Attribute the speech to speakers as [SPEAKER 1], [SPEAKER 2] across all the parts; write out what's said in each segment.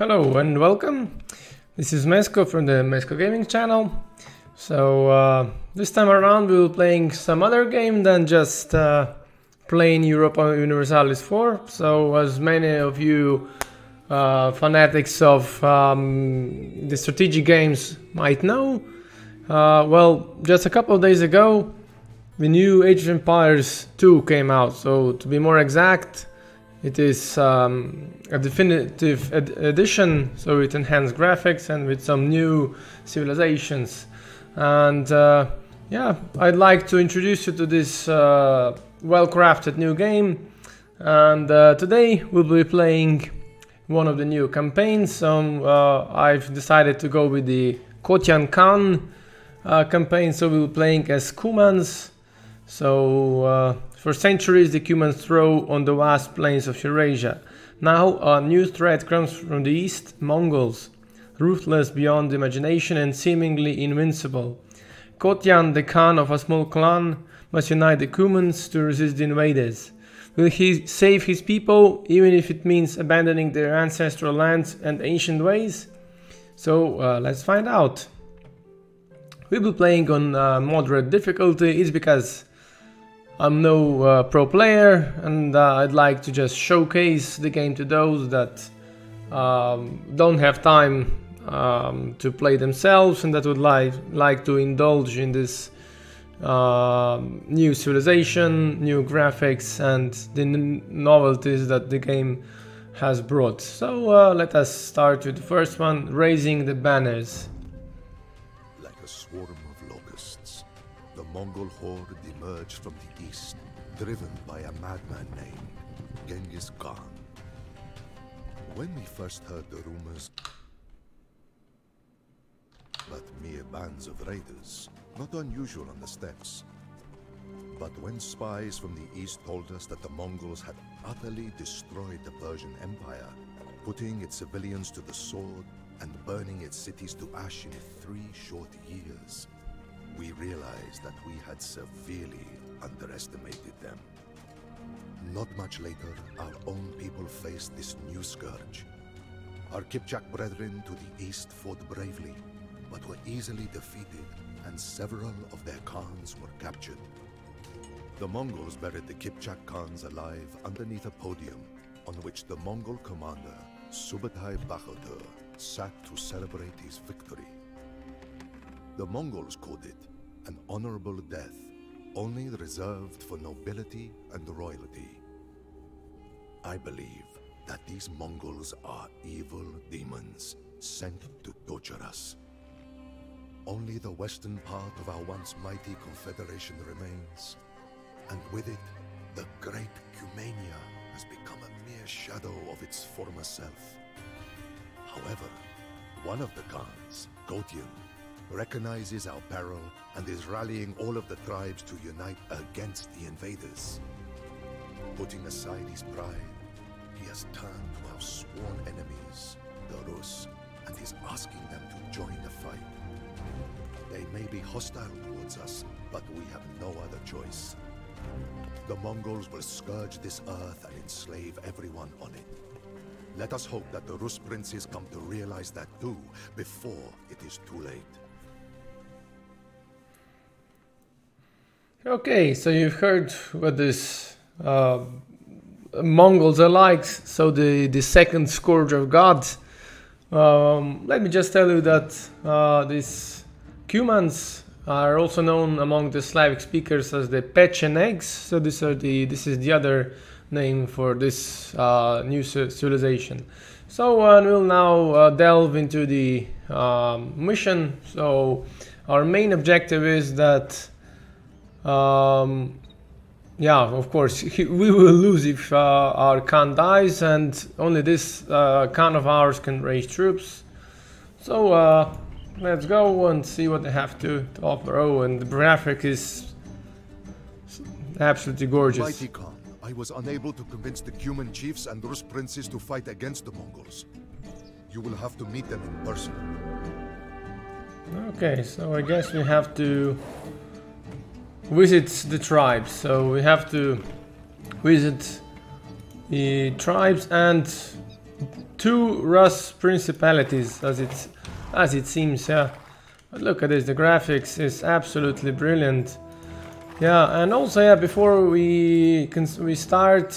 [SPEAKER 1] Hello and welcome. This is Mesko from the Mesko Gaming channel. So this time around we will be playing some other game than just playing Europa Universalis 4. So as many of you fanatics of the strategic games might know, well, just a couple of days ago the new Age of Empires 2 came out. So to be more exact, it is a definitive edition, so with enhanced graphics and with some new civilizations. And yeah, I'd like to introduce you to this well-crafted new game. And today we'll be playing one of the new campaigns. So I've decided to go with the Kotyan Khan campaign. So we'll be playing as Cumans. So for centuries the Cumans throw on the vast plains of Eurasia. Now a new threat comes from the east, Mongols, ruthless beyond imagination and seemingly invincible. Kotyan, the Khan of a small clan, must unite the Cumans to resist the invaders. Will he save his people, even if it means abandoning their ancestral lands and ancient ways? So let's find out. We'll be playing on moderate difficulty. It's because I'm no pro player, and I'd like to just showcase the game to those that don't have time to play themselves and that would like to indulge in this new civilization, new graphics, and the novelties that the game has brought. So let us start with the first one, raising the banners.
[SPEAKER 2] Like a swarm of locusts, the Mongol horde emerged from the east, driven by a madman named Genghis Khan. When we first heard the rumors, but mere bands of raiders, not unusual on the steppes. But when spies from the east told us that the Mongols had utterly destroyed the Persian Empire, putting its civilians to the sword and burning its cities to ash in 3 short years, we realized that we had severely underestimated them. Not much later, our own people faced this new scourge. Our Kipchak brethren to the east fought bravely, but were easily defeated, and several of their Khans were captured. The Mongols buried the Kipchak Khans alive underneath a podium on which the Mongol commander, Subutai Bahadur, sat to celebrate his victory. The Mongols called it an honorable death, only reserved for nobility and royalty. I believe that these Mongols are evil demons sent to torture us. Only the western part of our once mighty confederation remains, and with it, the great Cumania has become a mere shadow of its former self. However, one of the Khans, Kotyan, recognizes our peril and is rallying all of the tribes to unite against the invaders. Putting aside his pride, he has turned to our sworn enemies, the Rus, and is asking them to join the fight. They may be hostile towards us, but we have no other choice. The Mongols will scourge this earth and enslave everyone on it. Let us hope that the Rus princes come to realize that too, before it is too late.
[SPEAKER 1] Okay, so you've heard what this Mongols are like, so the second scourge of gods. Let me just tell you that these Cumans are also known among the Slavic speakers as the Pechenegs. So this is the other name for this new civilization. So we'll now delve into the mission. So our main objective is that yeah, of course, we will lose if our Khan dies, and only this Khan of ours can raise troops. So let's go and see what they have to offer. Oh, and the graphic is absolutely gorgeous.
[SPEAKER 2] Mighty Khan, I was unable to convince the Cuman chiefs and Rus princes to fight against the Mongols. You will have to meet them in person.
[SPEAKER 1] Okay, so I guess we have to visit the tribes. So we have to visit the tribes and two Rus principalities, as it seems. Yeah, but look at this. The graphics is absolutely brilliant. Yeah, and also, yeah, before we start,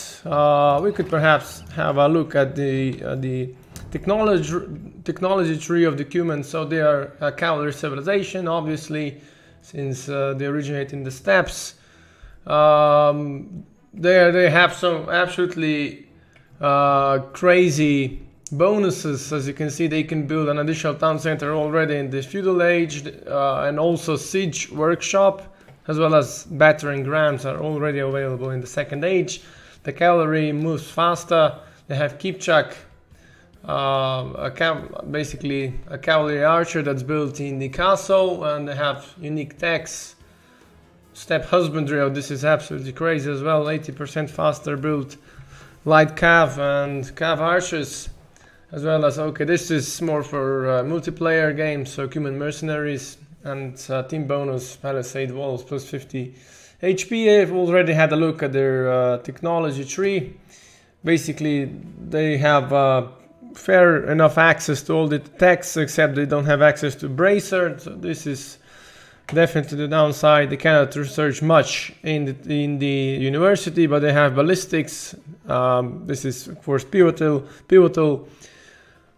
[SPEAKER 1] we could perhaps have a look at the technology tree of the Cumans. So they are a cavalry civilization, obviously, since they originate in the steppes. They have some absolutely crazy bonuses. As you can see, they can build an additional town center already in the feudal age, and also siege workshop, as well as battering rams are already available in the second age. The cavalry moves faster. They have Kipchak, basically a cavalry archer that's built in the castle, and they have unique techs. Steppe husbandry, oh, this is absolutely crazy as well. 80% faster built light cav and cav archers, as well as, okay, this is more for multiplayer games, so Cuman mercenaries and team bonus palisade walls plus 50 HP. I've already had a look at their technology tree. Basically, they have fair enough access to all the techs, except they don't have access to bracer. So this is definitely the downside. They cannot research much in the university, but they have ballistics. This is of course pivotal.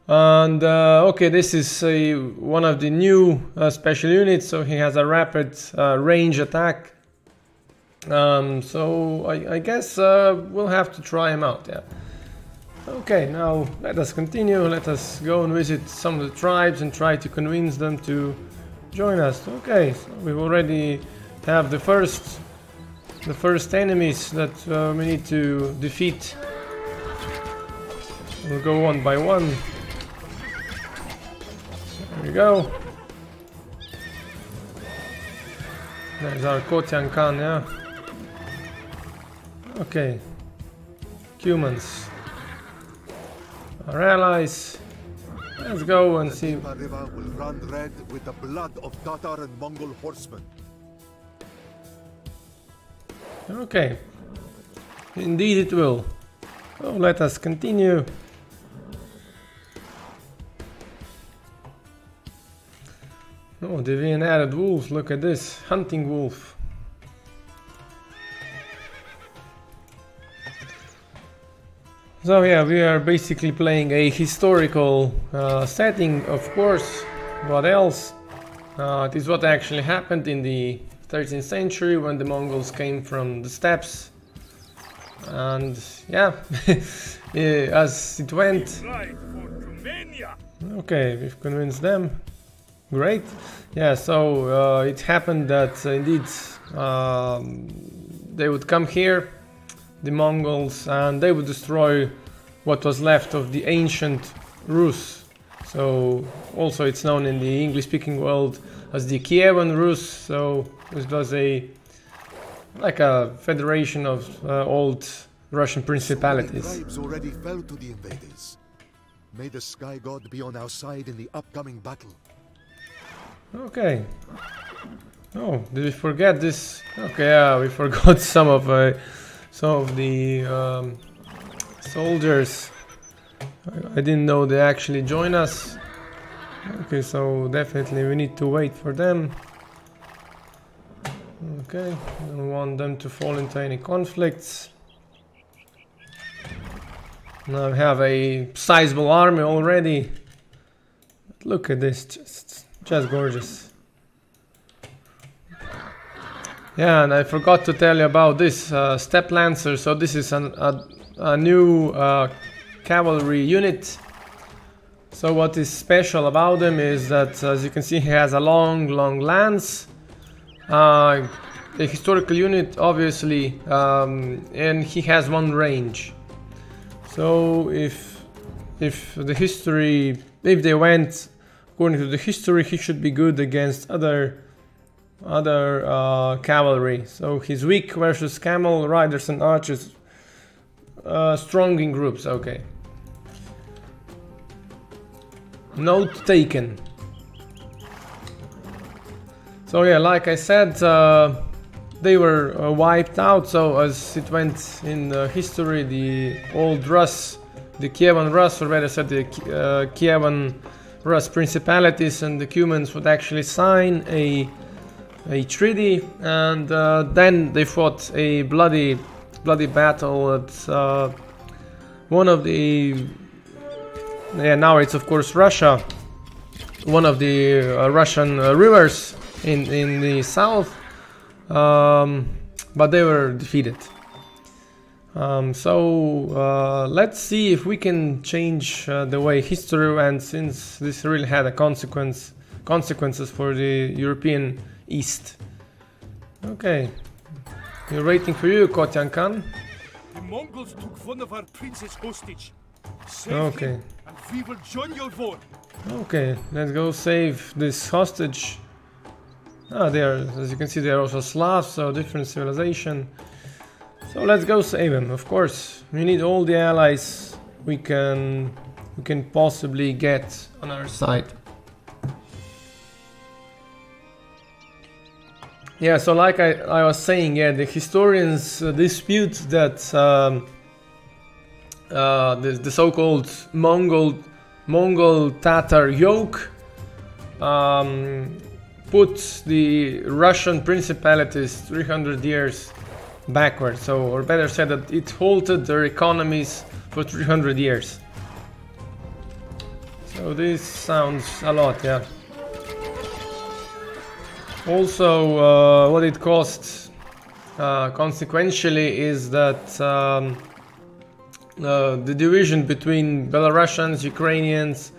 [SPEAKER 1] And okay, this is one of the new special units. So he has a rapid range attack. So I guess we'll have to try him out. Yeah. Okay, now let us continue. Let us go and visit some of the tribes and try to convince them to join us. Okay, so we've already have the first enemies that we need to defeat. We'll go one by one. There we go. There's our Kotyan Khan, yeah. Okay. Cumans. Our allies. Let's go and see.
[SPEAKER 2] The river will run red with the blood of Tatar and Mongol horsemen.
[SPEAKER 1] Okay. Indeed it will. So let us continue. Oh, they've even added wolves. Look at this. Hunting wolf. So yeah, we are basically playing a historical setting, of course. What else? It is what actually happened in the 13th century when the Mongols came from the steppes. And yeah, as it went. Okay, we've convinced them. Great. Yeah, so it happened that indeed they would come here, the Mongols, and they would destroy what was left of the ancient Rus. So also it's known in the English-speaking world as the Kievan Rus. So this was like a federation of old Russian principalities.
[SPEAKER 2] The tribes already fell to the invaders. May the Sky God be on our side in the upcoming battle.
[SPEAKER 1] Okay. Oh, did we forget this? Okay, yeah, we forgot some of the soldiers. I didn't know they actually join us. Okay, so definitely we need to wait for them. Okay, I don't want them to fall into any conflicts. Now we have a sizable army already. Look at this, just gorgeous. Yeah, and I forgot to tell you about this Steppe Lancer. So this is a new cavalry unit. So what is special about him is that, as you can see, he has a long lance. A historical unit, obviously, and he has one range. So if they went according to the history, he should be good against other cavalry. So he's weak versus camel riders and archers, strong in groups. Okay. Note taken. So yeah, like I said, they were wiped out. So as it went in history, the old Rus the Kievan Rus, or better said, the Kievan Rus principalities and the Cumans would actually sign a treaty, and then they fought a bloody battle at one of the now it's of course Russia, one of the Russian rivers in the south, but they were defeated. So let's see if we can change the way history went, since this really had a consequences for the European East. Okay, we're waiting for you, Kotyan Khan.
[SPEAKER 3] The Mongols took one of our princes hostage. Save
[SPEAKER 1] Okay.
[SPEAKER 3] him, and we will join your war.
[SPEAKER 1] Okay, let's go save this hostage. Ah, they are, as you can see, they are also Slavs, so different civilization. So let's go save him. Of course, we need all the allies we can possibly get on our side. Yeah, so like I was saying, yeah, the historians dispute that the so-called Mongol Tatar yoke put the Russian principalities 300 years backward. So, or better said, that it halted their economies for 300 years. So this sounds a lot, yeah. Also, what it cost consequentially is that the division between Belarusians, Ukrainians,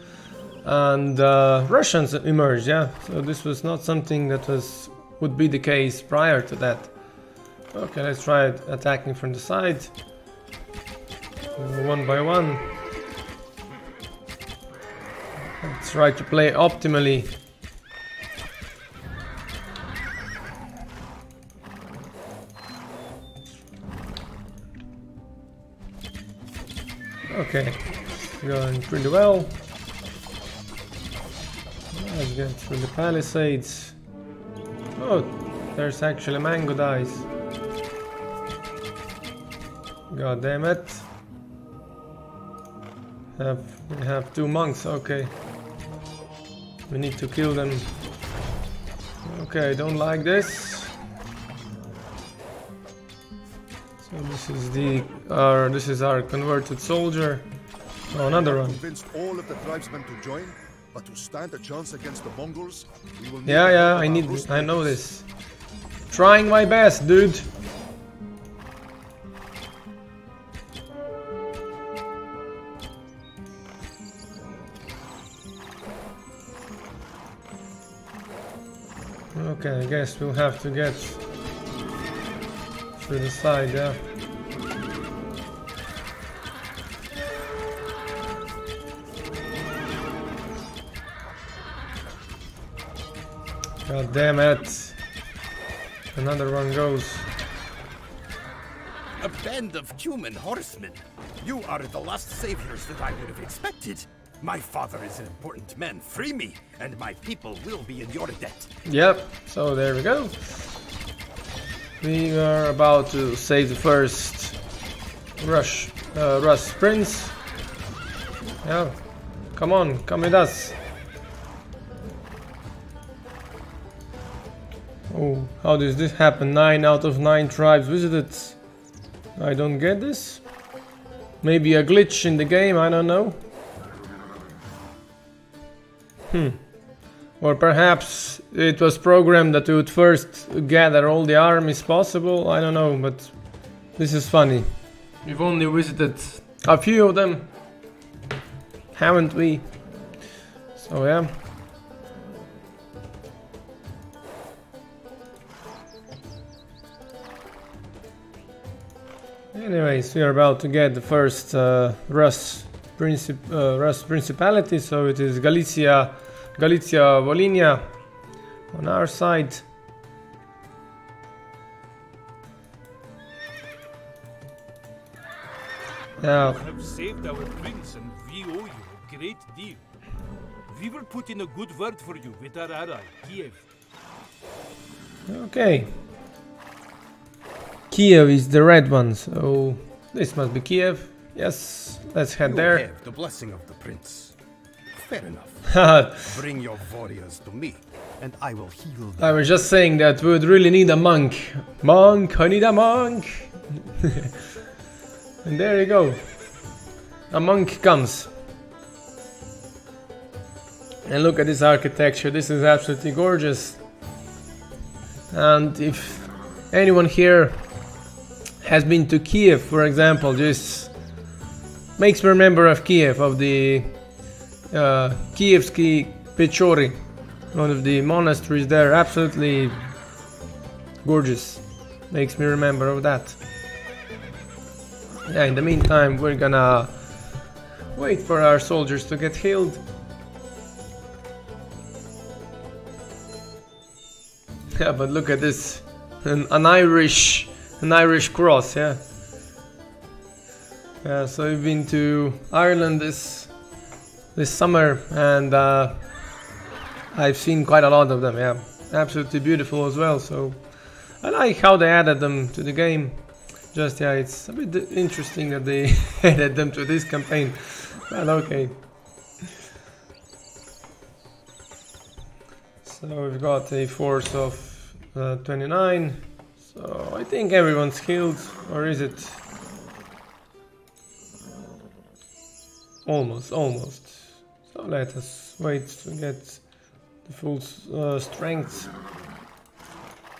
[SPEAKER 1] and Russians emerged. Yeah, so this was not something that would be the case prior to that. Okay, let's try attacking from the side, one by one. Let's try to play optimally. Okay, going pretty well. Let's get through the palisades. Oh, there's actually mango dice. God damn it. We have two monks, okay. We need to kill them. Okay, I don't like this. So this is our converted soldier. Oh, another one.
[SPEAKER 2] Convinced all of the tribesmen to join, but to stand a chance against the Mongols, we will need
[SPEAKER 1] I know this. Trying my best, dude. Okay, I guess we'll have to get through the side, yeah. God damn it. Another one goes.
[SPEAKER 4] A band of Cuman horsemen. You are the last saviors that I would have expected. My father is an important man. Free me, and my people will be in your debt.
[SPEAKER 1] Yep, so there we go. We are about to save the first Rus prince. Yeah, come on, come with us. Oh, how does this happen? 9 out of 9 tribes visited. I don't get this. Maybe a glitch in the game, I don't know. Or perhaps it was programmed that we would first gather all the armies possible, I don't know, but this is funny. We've only visited a few of them, haven't we? So yeah. Anyways, we are about to get the first Rus principality, so it is Galicia, Volhynia on our side. Now,
[SPEAKER 3] You have saved our prince, and we owe you a great deal. We will put in a good word for you with our ally, Kiev.
[SPEAKER 1] okay. Kiev is the red one, so this must be Kiev. Yes, let's head
[SPEAKER 4] You
[SPEAKER 1] there.
[SPEAKER 4] have the blessing of the prince. Fair enough. Bring your warriors to me, and I will heal them.
[SPEAKER 1] I was just saying that we would really need a monk. Monk, I need a monk. And there you go. A monk comes. And look at this architecture. This is absolutely gorgeous. And if anyone here has been to Kiev, for example, just makes me remember of Kiev, of the Kievsky Pechori, one of the monasteries there. Absolutely gorgeous. Makes me remember of that. Yeah, in the meantime, we're gonna wait for our soldiers to get healed. Yeah, but look at this, an Irish cross, yeah. Yeah, so we've been to Ireland this summer, and I've seen quite a lot of them. Yeah, absolutely beautiful as well. So I like how they added them to the game. Just yeah, it's a bit interesting that they added them to this campaign. Well, okay. So we've got a force of 29. So I think everyone's healed, or is it? Almost. So let us wait to get the full strength.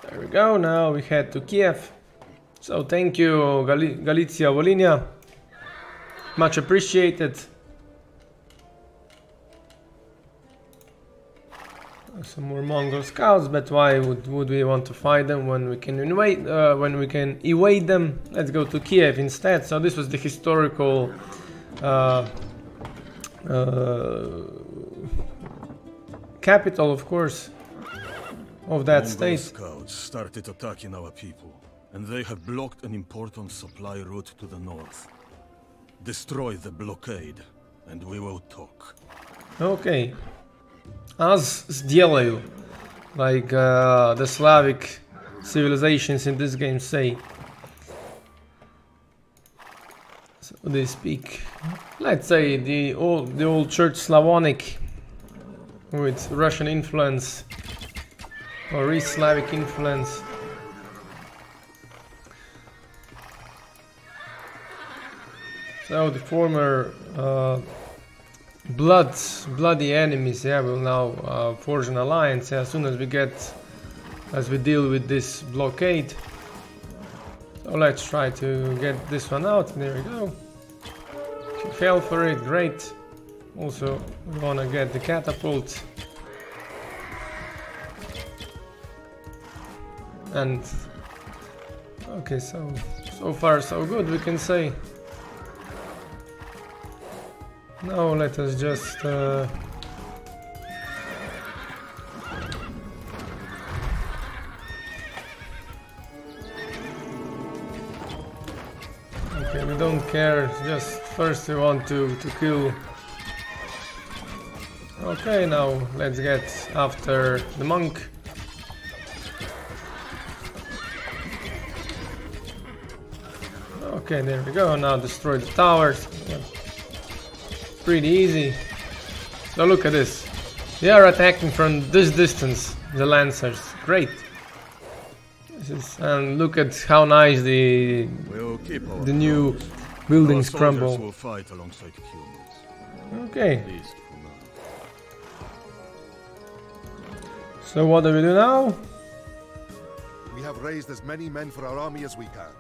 [SPEAKER 1] There we go. Now we head to Kiev. So thank you, Galicia Volhynia. Much appreciated. Some more Mongol scouts, but why would we want to fight them when we can evade them? Let's go to Kiev instead. So this was the historical capital, of course, of that state.
[SPEAKER 5] Scouts started attacking our people, and they have blocked an important supply route to the north. Destroy the blockade, and we will talk.
[SPEAKER 1] Okay. As сделаю, like the Slavic civilizations in this game say. So they speak, let's say, the old Church Slavonic with Russian influence or East Slavic influence. So the former bloody enemies, yeah, will now forge an alliance, yeah, as soon as we deal with this blockade. So let's try to get this one out. There we go. She fell for it, great. Also, we want to get the catapult. And okay, so far so good, we can say. Now let us just okay, we don't care, just first we want to kill. Okay, now let's get after the monk. Okay, there we go, now destroy the towers. Yeah. Pretty easy. So look at this. They are attacking from this distance, the Lancers. Great. And look at how nice the new buildings crumble.
[SPEAKER 5] Will fight alongside Cumans.
[SPEAKER 1] Okay. So what do we do now?
[SPEAKER 2] We have raised as many men for our army as we can.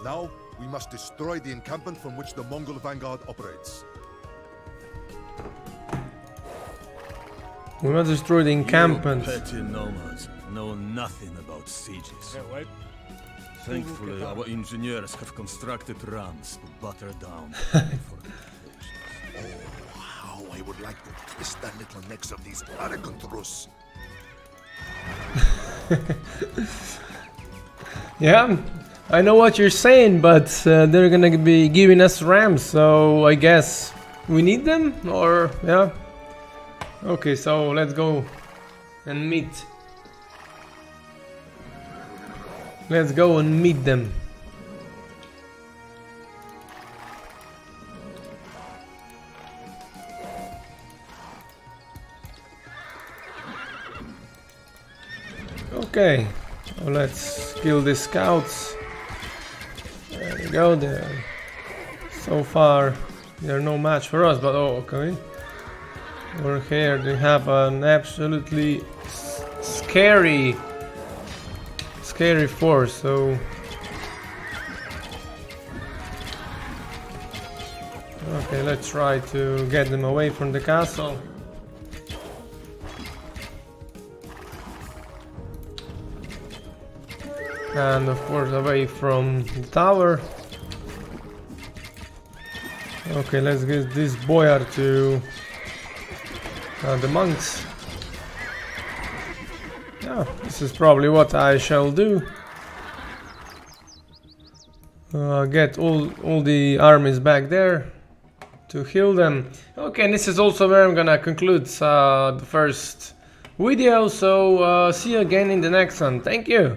[SPEAKER 2] Now we must destroy the encampment from which the Mongol vanguard operates.
[SPEAKER 1] We must destroy the encampment.
[SPEAKER 5] You petty nomads know nothing about sieges. Thankfully, our engineers have constructed rams to batter down fortifications.
[SPEAKER 2] Oh, how I would like to twist the little necks of these arrogant Rus.
[SPEAKER 1] Yeah, I know what you're saying, but they're gonna be giving us rams, so I guess we need them, or yeah. Okay, so let's go and meet. Let's go and meet them. Okay, well, let's kill these scouts. There we go. There. So far, they're no match for us. But oh, okay. Over here, they have an absolutely scary force. So. Okay, let's try to get them away from the castle. And of course away from the tower. Okay, let's get this boyar to the monks. Yeah, this is probably what I shall do. Get all the armies back there to heal them. Okay, and this is also where I'm gonna conclude the first video, so see you again in the next one. Thank you!